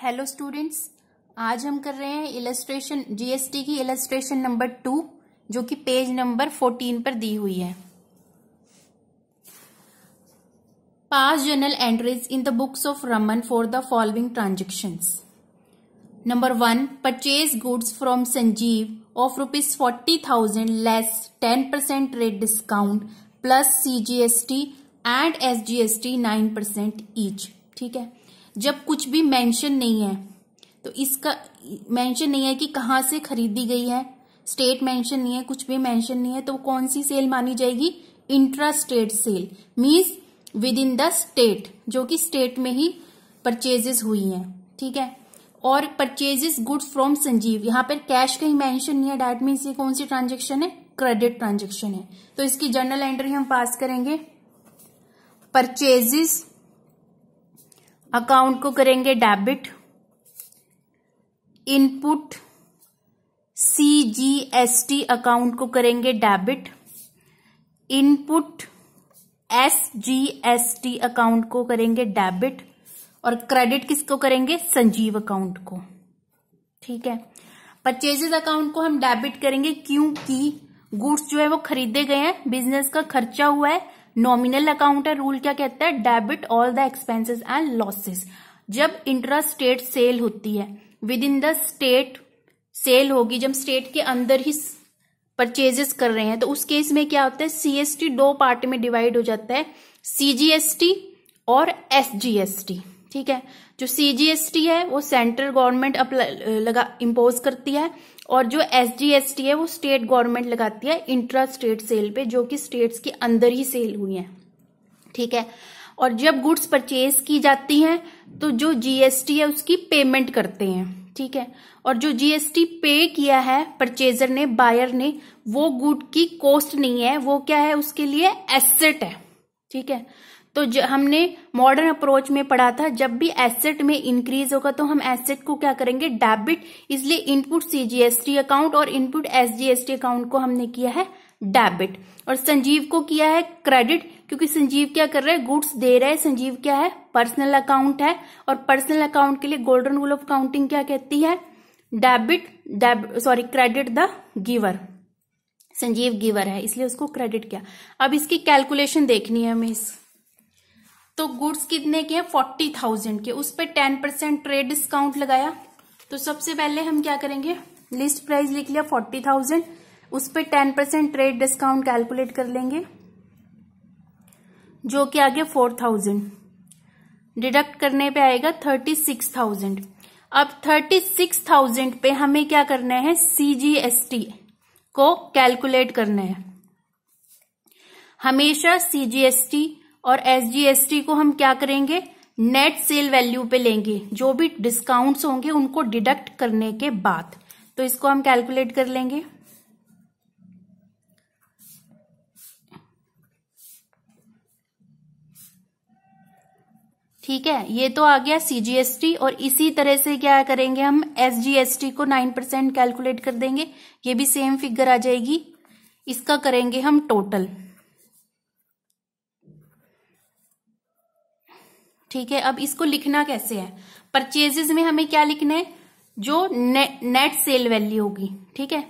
Hello students, आज हम कर रहे हैं इलस्ट्रेशन जीएसटी की इलस्ट्रेशन नंबर 2 जो कि पेज नंबर 14 पर दी हुई है। पास journal entries in the books of Raman for the following transactions. Number 1, purchase goods from Sanjeev of ₹40,000 less 10% rate discount plus CGST and SGST 9% each. ठीक है, जब कुछ भी मेंशन नहीं है तो इसका मेंशन नहीं है कि कहाँ से खरीदी गई है, स्टेट मेंशन नहीं है, कुछ भी मेंशन नहीं है, तो कौन सी सेल मानी जाएगी? Intra state sale, means within the state, जो कि स्टेट में ही परचेजेस हुई हैं। ठीक है, और परचेजेस गुड्स फ्रॉम संजीव, यहाँ पर कैश कहीं मेंशन नहीं है, डैट मीन्स ये कौन सी ट्रांजेक्शन है? क्रेडिट ट्रांजेक्शन है। तो इसकी जर्नल एंट्री हम पास करेंगे। परचेजेस अकाउंट को करेंगे डेबिट, इनपुट CGST अकाउंट को करेंगे डेबिट, इनपुट SGST अकाउंट को करेंगे डेबिट, और क्रेडिट किसको करेंगे? संजीव अकाउंट को। ठीक है, परचेजेस अकाउंट को हम डेबिट करेंगे क्योंकि गुड्स जो है वो खरीदे गए हैं, बिजनेस का खर्चा हुआ है, नॉमिनल अकाउंट है। रूल क्या कहता है? Debit all the expenses and losses. जब इंट्रा स्टेट सेल होती है, within the state sale होगी, जब स्टेट के अंदर ही परचेजेस कर रहे हैं, तो उस केस में क्या होता है? CST दो पार्ट में डिवाइड हो जाता है, CGST और SGST। ठीक है, जो CGST है वो सेंट्रल गवर्नमेंट इम्पोज करती है, और जो SGST है वो स्टेट गवर्नमेंट लगाती है इंट्रा स्टेट सेल पे, जो कि स्टेट्स के अंदर ही सेल हुई है। ठीक है, और जब गुड्स परचेज की जाती हैं तो जो GST है उसकी पेमेंट करते हैं। ठीक है, और जो GST पे किया है परचेजर ने, बायर ने, वो गुड की कॉस्ट नहीं है, वो क्या है? उसके लिए एसेट है। ठीक है, तो हमने मॉडर्न अप्रोच में पढ़ा था, जब भी एसेट में इंक्रीज होगा तो हम एसेट को क्या करेंगे? डेबिट। इसलिए इनपुट CGST अकाउंट और इनपुट SGST अकाउंट को हमने किया है डेबिट, और संजीव को किया है क्रेडिट, क्योंकि संजीव क्या कर रहा है? गुड्स दे रहा है। संजीव क्या है? पर्सनल अकाउंट है, और पर्सनल अकाउंट के लिए गोल्डन रूल ऑफ अकाउंटिंग क्या कहती है? Credit the giver. Sanjeev giver है, इसलिए उसको क्रेडिट किया। अब इसकी कैलकुलेशन देखनी है हमें। तो गुड्स कितने के हैं? 40,000 के, उस पर 10% ट्रेड डिस्काउंट लगाया। तो सबसे पहले हम क्या करेंगे? लिस्ट प्राइस लिख लिया 40,000, उस पर 10% ट्रेड डिस्काउंट कैलकुलेट कर लेंगे, जो कि आगे 4,000 डिडक्ट करने पे आएगा 36,000। अब 36,000 पे हमें क्या करना है? CGST को कैलकुलेट करना है। हमेशा CGST और SGST को हम क्या करेंगे? नेट सेल वैल्यू पे लेंगे, जो भी डिस्काउंट्स होंगे उनको डिडक्ट करने के बाद। तो इसको हम कैलकुलेट कर लेंगे। ठीक है, ये तो आ गया CGST, और इसी तरह से क्या करेंगे हम? SGST को 9% कैलकुलेट कर देंगे, ये भी सेम फिगर आ जाएगी। इसका करेंगे हम टोटल। ठीक है, अब इसको लिखना कैसे है? परचेजेस में हमें क्या लिखना है? जो नेट सेल वैल्यू होगी। ठीक है,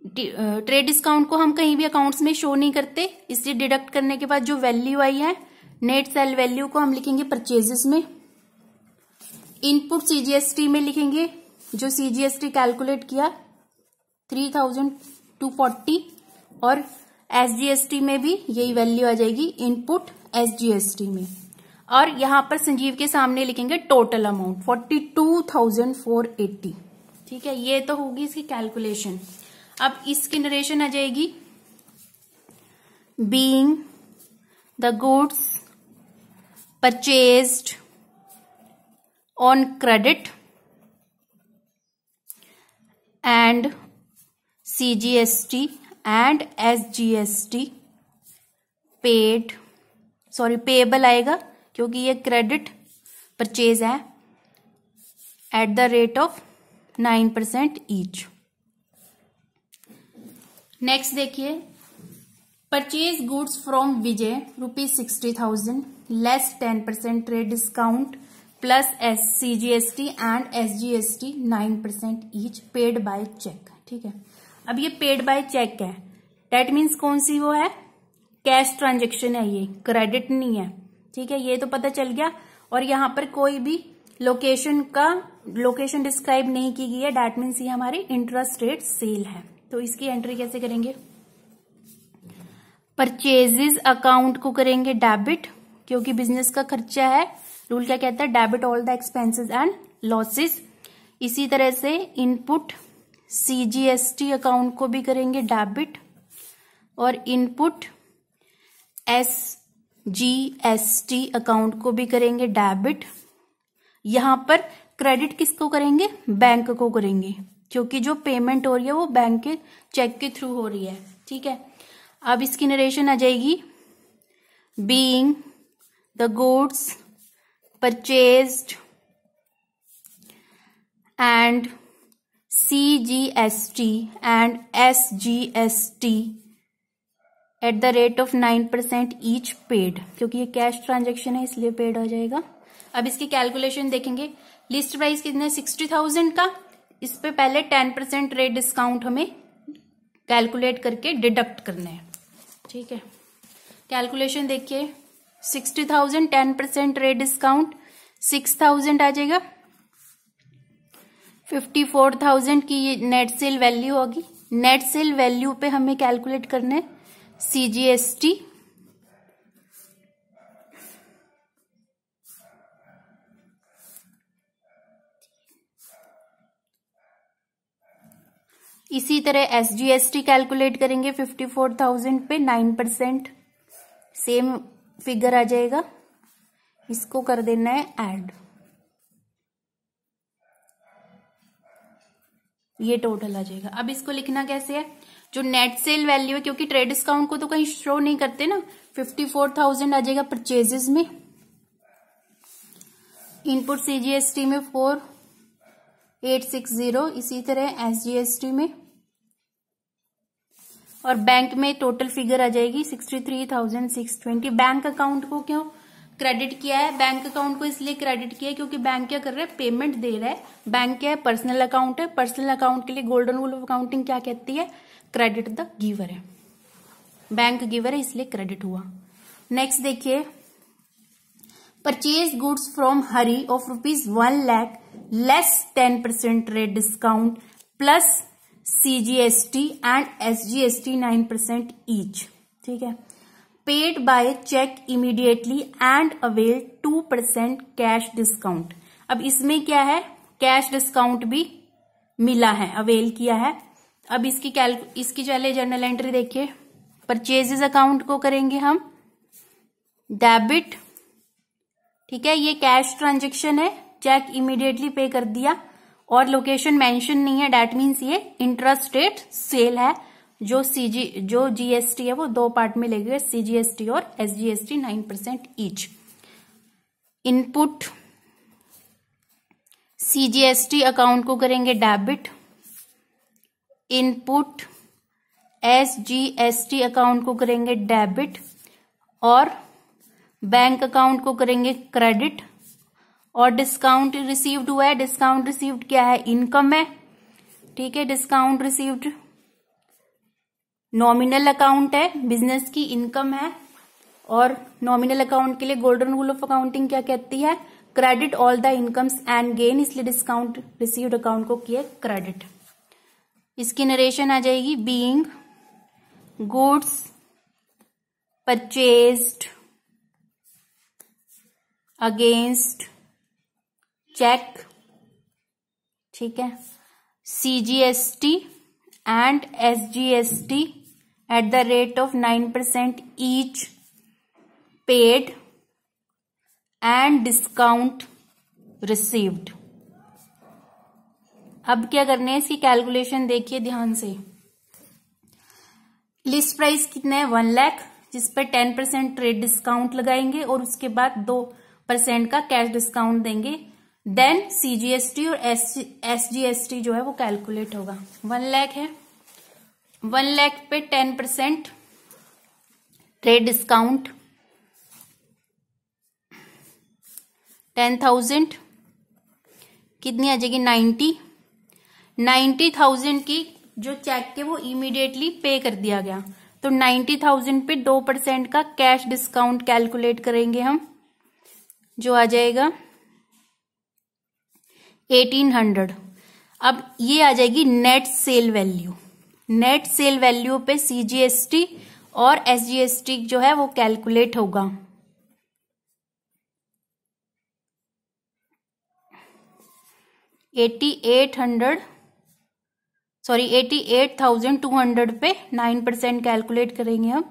ट्रेड डिस्काउंट को हम कहीं भी अकाउंट्स में शो नहीं करते, इसलिए डिडक्ट करने के बाद जो वैल्यू आई है नेट सेल वैल्यू को हम लिखेंगे परचेजेस में। इनपुट CGST में लिखेंगे जो CGST कैलकुलेट किया 3,240, और SGST में भी यही वैल्यू आ जाएगी इनपुट SGST में, और यहां पर संजीव के सामने लिखेंगे टोटल अमाउंट 42,480। ठीक है, ये तो होगी इसकी कैलकुलेशन। अब इसकी नरेशन आ जाएगी, being the goods purchased on credit and CGST and SGST payable आएगा, क्योंकि ये क्रेडिट परचेज है, at the rate of 9% each. Next देखिए, purchase goods from Vijay ₹60,000 less 10% trade discount plus CGST and SGST 9% each paid by cheque. ठीक है, अब ये paid by cheque है, डेट मीन्स कौन सी वो है, कैश ट्रांजेक्शन है, ये क्रेडिट नहीं है। ठीक है, ये तो पता चल गया। और यहाँ पर कोई भी लोकेशन डिस्क्राइब नहीं की गई है, डेट मीन्स ये हमारी इंटरेस्ट रेट सेल है। तो इसकी एंट्री कैसे करेंगे, परचेजेस अकाउंट को करेंगे डेबिट, क्योंकि बिजनेस का खर्चा है, रूल क्या कहता है, debit all the expenses and losses. इसी तरह से इनपुट CGST अकाउंट को भी करेंगे डेबिट, और इनपुट SGST अकाउंट को भी करेंगे डेबिट। यहां पर क्रेडिट किसको करेंगे, बैंक को करेंगे, क्योंकि जो पेमेंट हो रही है वो बैंक के चेक के थ्रू हो रही है। ठीक है, अब इसकी नरेशन आ जाएगी, being the goods purchased and CGST and SGST eight the rate of 9% each paid, क्योंकि ये कैश ट्रांजेक्शन है इसलिए पेड हो जाएगा। अब इसकी कैलकुलेशन देखेंगे, लिस्ट प्राइस कितने 60,000 का, इस पे पहले 10% रेट डिस्काउंट हमें कैलकुलेट करके डिडक्ट करना है। ठीक है, कैलकुलेशन देखिए, 60,000 10% रेट डिस्काउंट 6,000 आ जाएगा, 54,000 की ये नेट सेल वैल्यू होगी। नेट सेल वैल्यू पे हमें कैलकुलेट करना है CGST, इसी तरह SGST कैलकुलेट करेंगे 54,000 पे 9%, सेम फिगर आ जाएगा, इसको कर देना है ऐड, ये टोटल आ जाएगा। अब इसको लिखना कैसे है, जो नेट सेल वैल्यू है, क्योंकि ट्रेड डिस्काउंट को तो कहीं शो नहीं करते ना, 54,000 आ जाएगा परचेजेस में, इनपुट CGST में 4860, इसी तरह SGST में, और बैंक में टोटल फिगर आ जाएगी 63,620। बैंक अकाउंट को क्यों क्रेडिट किया है, बैंक अकाउंट को इसलिए क्रेडिट किया है क्योंकि बैंक क्या कर रहा है, पेमेंट दे रहा है। बैंक क्या है, पर्सनल अकाउंट है, पर्सनल अकाउंट के लिए गोल्डन रूल ऑफ अकाउंटिंग क्या कहती है, क्रेडिट द गिवर है, बैंक गिवर है इसलिए क्रेडिट हुआ। नेक्स्ट देखिए, purchase goods from Hari of ₹1 lakh less 10% rate discount plus CGST and SGST 9% each. ठीक है, paid by cheque immediately and avail 2% cash discount. अब इसमें क्या है, कैश डिस्काउंट भी मिला है, अवेल किया है। अब इसकी चले जर्नल एंट्री देखिए, परचेजेस अकाउंट को करेंगे हम डेबिट। ठीक है, ये कैश ट्रांजेक्शन है, चेक इमीडिएटली पे कर दिया और लोकेशन मेंशन नहीं है, डेट मीन्स ये इंटरेस्ट रेट सेल है। जो GST है वो दो पार्ट में लेंगे, CGST और SGST 9% each. Input CGST account को करेंगे डेबिट, इनपुट SGST अकाउंट को करेंगे डेबिट, और बैंक अकाउंट को करेंगे क्रेडिट। और डिस्काउंट रिसीव्ड हुआ है, डिस्काउंट रिसीव्ड क्या है, इनकम है। ठीक है, डिस्काउंट रिसीव्ड नॉमिनल अकाउंट है, बिजनेस की इनकम है, और नॉमिनल अकाउंट के लिए गोल्डन रूल ऑफ अकाउंटिंग क्या कहती है, credit all the incomes and gain, इसलिए डिस्काउंट रिसीव्ड अकाउंट को किया क्रेडिट। इसकी नरेशन आ जाएगी, being goods purchased against cheque. ठीक है, CGST and SGST at the rate of 9% each paid and discount received। अब क्या करने है, इसकी कैलकुलेशन देखिए ध्यान से। लिस्ट प्राइस कितना है, 1 लाख, जिस पर 10% ट्रेड डिस्काउंट लगाएंगे और उसके बाद 2% का कैश डिस्काउंट देंगे। देन CGST और SGST जो है वो कैलकुलेट होगा। 1 लाख है, 1 लाख पे 10% ट्रेड डिस्काउंट, 10,000 कितनी आ जाएगी 90,000 की जो चेक के वो इमीडिएटली पे कर दिया गया। तो 90,000 पे 2% का कैश डिस्काउंट कैलकुलेट करेंगे हम, जो आ जाएगा 1800। अब ये आ जाएगी net cell value. Net cell value पे CGST और SGST जो है वो कैलकुलेट होगा। $88,200 पे 9% कैलकुलेट करेंगे हम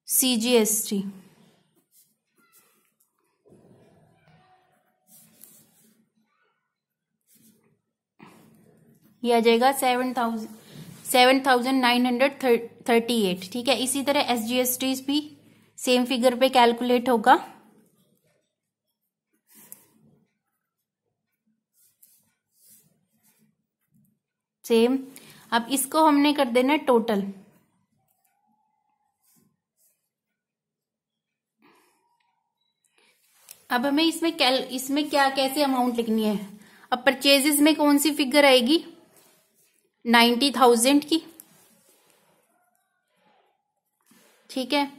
CGST। ये आ जाएगा 7,938। ठीक है, इसी तरह SGST भी सेम फिगर पे कैलकुलेट होगा। सेम। अब इसको हमने कर देना टोटल। अब हमें इसमें क्या कैसे अमाउंट लिखनी है। अब परचेजेस में कौन सी फिगर आएगी 90,000 की। ठीक है,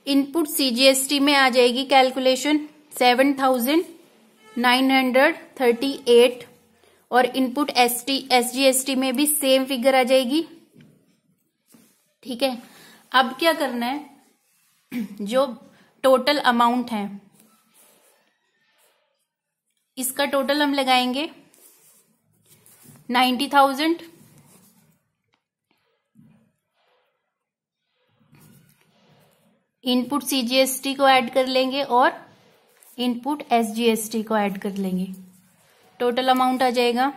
इनपुट CGST में आ जाएगी कैलकुलेशन 7,938 और इनपुट SGST में भी सेम फिगर आ जाएगी। ठीक है, अब क्या करना है, जो टोटल अमाउंट है इसका टोटल हम लगाएंगे 90,000 इनपुट CGST को ऐड कर लेंगे और इनपुट SGST को ऐड कर लेंगे। टोटल अमाउंट आ जाएगा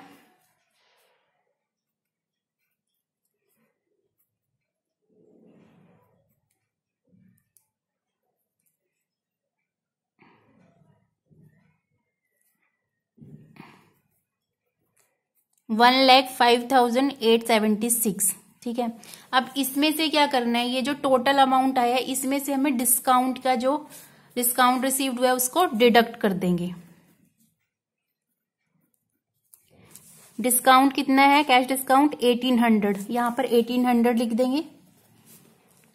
1,05,876। ठीक है, अब इसमें से क्या करना है, ये जो टोटल अमाउंट आया है इसमें से हमें डिस्काउंट का जो डिस्काउंट रिसीव्ड हुआ है उसको डिडक्ट कर देंगे। डिस्काउंट कितना है, कैश डिस्काउंट 1800, यहां पर 1800 लिख देंगे,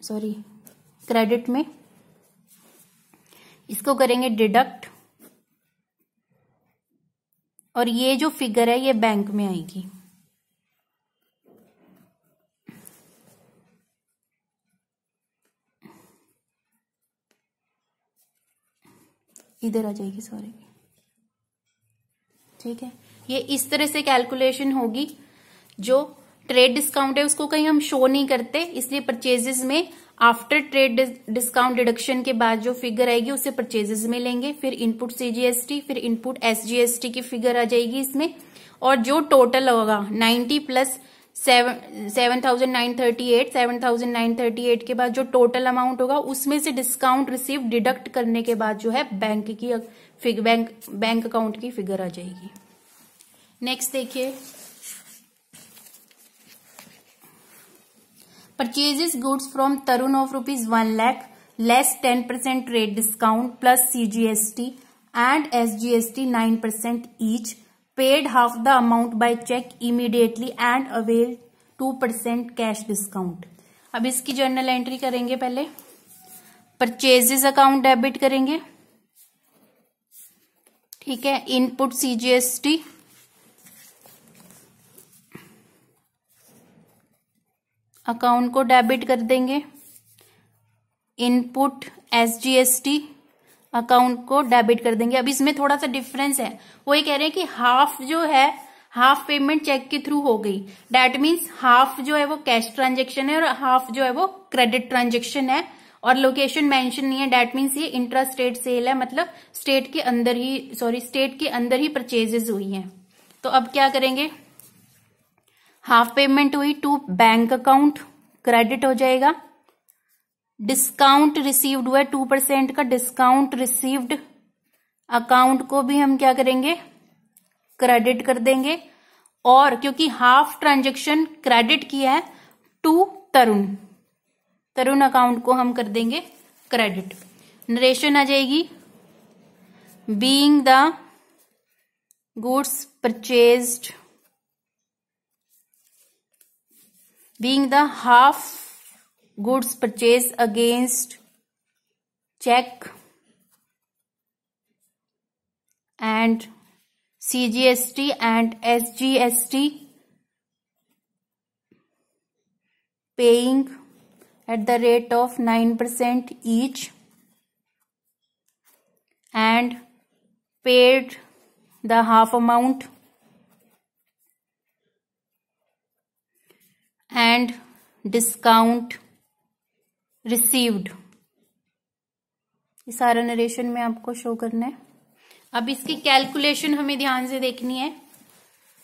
सॉरी क्रेडिट में। इसको करेंगे डिडक्ट और ये जो फिगर है ये बैंक में आएगी। इधर आ जाएगी, सॉरी। ठीक है, ये इस तरह से कैलकुलेशन होगी। जो ट्रेड डिस्काउंट है उसको कहीं हम शो नहीं करते, इसलिए परचेजेस में आफ्टर ट्रेड डिस्काउंट डिडक्शन के बाद जो फिगर आएगी उसे परचेजेस में लेंगे, फिर इनपुट CGST, फिर इनपुट SGST की फिगर आ जाएगी इसमें। और जो टोटल होगा 90 प्लस 7,938 के बाद जो टोटल अमाउंट होगा उसमें से डिस्काउंट रिसीव डिडक्ट करने के बाद जो है बैंक अकाउंट की फिगर आ जाएगी। नेक्स्ट देखिए, purchases goods from Tarun of ₹1 lakh less 10% trade discount plus CGST and SGST 9% each, paid half the amount by cheque immediately and avail 2% cash discount. अब इसकी जर्नल एंट्री करेंगे। पहले परचेजेस अकाउंट डेबिट करेंगे। ठीक है, इनपुट CGST, अकाउंट को debit कर देंगे। इनपुट SGST, अकाउंट को डेबिट कर देंगे। अब इसमें थोड़ा सा डिफरेंस है, वो ये कह रहे हैं कि हाफ जो है हाफ पेमेंट चेक के थ्रू हो गई, दैट मीन्स हाफ जो है वो कैश ट्रांजेक्शन है और हाफ जो है वो क्रेडिट ट्रांजेक्शन है, और लोकेशन मेंशन नहीं है, दैट मीन्स ये इंट्रा स्टेट सेल है, मतलब स्टेट के अंदर ही परचेजेस हुई हैं। तो अब क्या करेंगे, हाफ पेमेंट हुई टू बैंक अकाउंट, क्रेडिट हो जाएगा। डिस्काउंट रिसीव्ड हुआ 2% का, डिस्काउंट रिसीव्ड अकाउंट को भी हम क्या करेंगे, क्रेडिट कर देंगे। और क्योंकि हाफ ट्रांजेक्शन क्रेडिट किया है टू तरुण अकाउंट को हम कर देंगे क्रेडिट। नरेशन आ जाएगी, being the goods purchased, being the half goods purchased against check and CGST and SGST paying at the rate of 9% each and paid the half amount and discount received। ये सारा narration में आपको show करना है। अब इसकी calculation हमें ध्यान से देखनी है।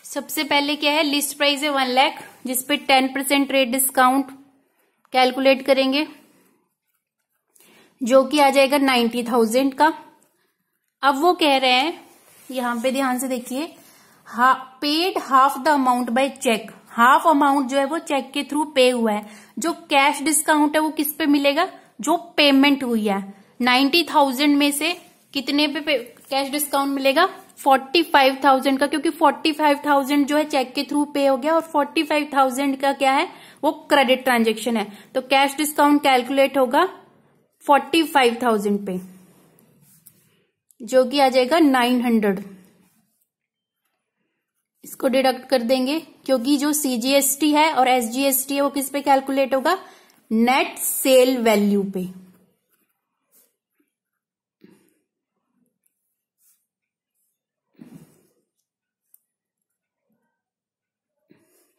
सबसे पहले क्या है, लिस्ट प्राइस है 1 लाख, जिसपे 10% रेट डिस्काउंट कैलकुलेट करेंगे, जो कि आ जाएगा 90,000 का। अब वो कह रहे हैं, यहां पे ध्यान से देखिए, paid half the amount by cheque. Half amount जो है वो चेक के थ्रू पे हुआ है। जो कैश डिस्काउंट है वो किस पे मिलेगा, जो पेमेंट हुई है। 90,000 में से कितने पे कैश डिस्काउंट मिलेगा, 45,000 का, क्योंकि 45,000 जो है चेक के थ्रू पे हो गया और 45,000 का क्या है, वो क्रेडिट ट्रांजेक्शन है। तो कैश डिस्काउंट कैलकुलेट होगा 45,000 पे, जो कि आ जाएगा 900। इसको डिडक्ट कर देंगे, क्योंकि जो सीजीएसटी है और एसजीएसटी है वो किस पे कैलकुलेट होगा, नेट सेल वैल्यू पे।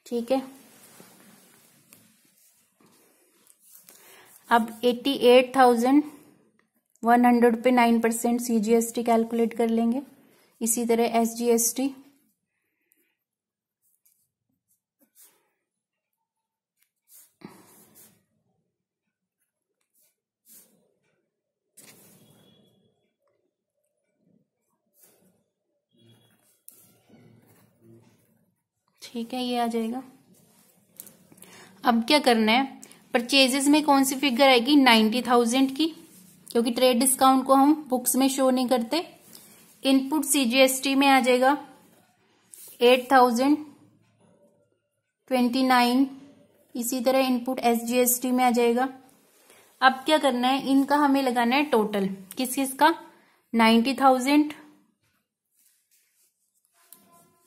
ठीक है। अब 88,100 पे 9% सीजीएसटी कैलकुलेट कर लेंगे। इसी तरह एसजीएसटी, ठीक है, ये आ जाएगा। अब क्या करना है, परचेजेस में कौन सी फिगर आएगी, 90,000 की, क्योंकि ट्रेड डिस्काउंट को हम बुक्स में शो नहीं करते। इनपुट सीजीएसटी में आ जाएगा 8,029, इसी तरह इनपुट एसजीएसटी में आ जाएगा। अब क्या करना है, इनका हमें लगाना है टोटल, किस किस का, 90,000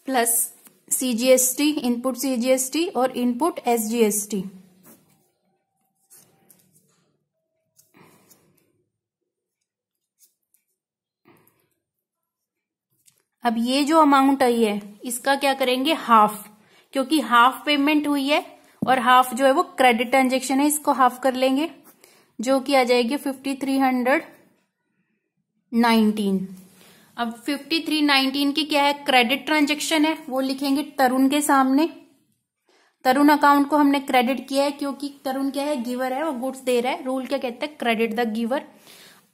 प्लस सीजीएसटी, इनपुट सीजीएसटी और इनपुट एसजीएसटी। अब ये जो अमाउंट आई है इसका क्या करेंगे, हाफ, क्योंकि हाफ पेमेंट हुई है और हाफ जो है वो क्रेडिट ट्रांजेक्शन है, इसको हाफ कर लेंगे, जो कि आ जाएगी 5319। अब 5319 की क्या है, क्रेडिट ट्रांजेक्शन है, वो लिखेंगे तरुण के सामने। तरुण अकाउंट को हमने क्रेडिट किया है, क्योंकि तरुण क्या है, गिवर है, वो गुड्स दे रहा है। रूल क्या कहता है, क्रेडिट द गिवर।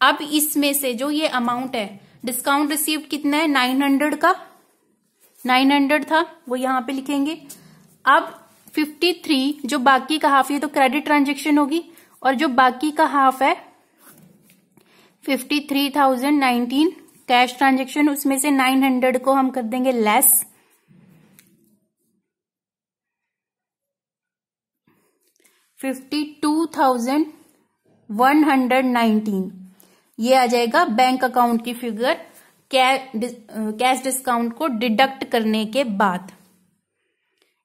अब इसमें से जो ये अमाउंट है, डिस्काउंट रिसीव्ड कितना है, 900 का, 900 था, वो यहां पे लिखेंगे। अब 53 जो बाकी का हाफ, ये तो क्रेडिट ट्रांजेक्शन होगी, और जो बाकी का हाफ है 53,019 कैश ट्रांजेक्शन, उसमें से 900 को हम कर देंगे लेस। 52,119 ये आ जाएगा बैंक अकाउंट की फिगर कैश डिस्काउंट को डिडक्ट करने के बाद।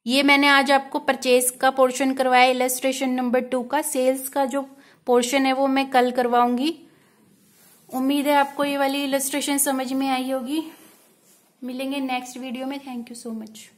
ये मैंने आज आपको परचेज का पोर्शन करवाया इलस्ट्रेशन नंबर 2 का। सेल्स का जो पोर्शन है वो मैं कल करवाऊंगी। उम्मीद है आपको ये वाली इलस्ट्रेशन समझ में आई होगी। मिलेंगे नेक्स्ट वीडियो में। Thank you so much.